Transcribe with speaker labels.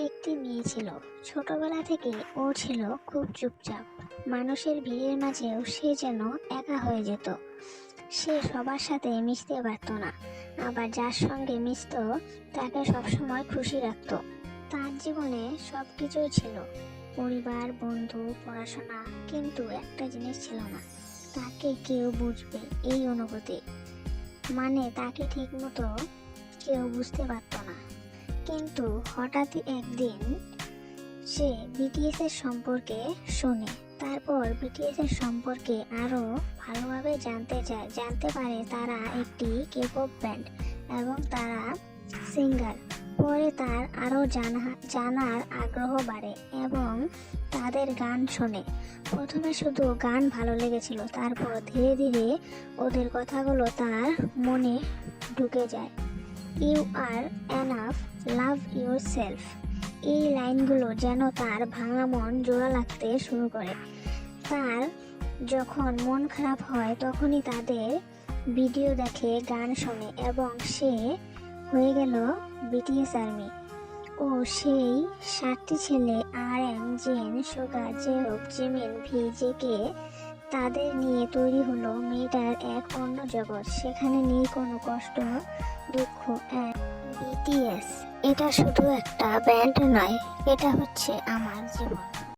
Speaker 1: একটি মেয়ে ছিল। ছোটবেলা থেকে ও ছিল খুব চুপচাপ। মানুষের ভিড়ের মাঝেও সে যেন একা হয়ে যেত। সে সবার সাথে মিশতে পারত না, আবার যার সঙ্গে মিশত তাকে সবসময় খুশি রাখতো। তার জীবনে সবকিছুই ছিল, পরিবার, বন্ধু, পড়াশোনা, কিন্তু একটা জিনিস ছিল না, তাকে কেউ বুঝবে এই অনুভূতি। মানে তাকে ঠিক মতো কেউ বুঝতে পারত না। কিন্তু হঠাৎই একদিন সে বিটিএস এর সম্পর্কে শোনে। তারপর বিটিএস এর সম্পর্কে আরো ভালোভাবে জানতে পারে তারা একটি কেপপ ব্যান্ড এবং তারা সিঙ্গার। পরে তার আরো জানার আগ্রহ বাড়ে এবং তাদের গান শোনে। প্রথমে শুধু গান ভালো লেগেছিল, তারপর ধীরে ধীরে ওদের কথাগুলো তার মনে ঢুকে যায়। You are enough, love yourself, এই লাইনগুলো যেন তার ভাঙা মন জোড়া লাগতে শুরু করে। তার যখন মন খারাপ হয় তখনই তাদের ভিডিও দেখে, গান শোনে এবং সে হয়ে গেল বিটিএস আর্মি। ও সেই 7টি ছেলে, RM, জেন, সুগা, জেহব, জিমিন, ভি, জেকে, তাদের নিয়ে তৈরি হলো মেয়েটার এক অন্য জগৎ। সেখানে নেই কোনো কষ্ট, দুঃখ। বিটিএস এটা শুধু একটা ব্যান্ড নয়, এটা হচ্ছে আমার জীবন।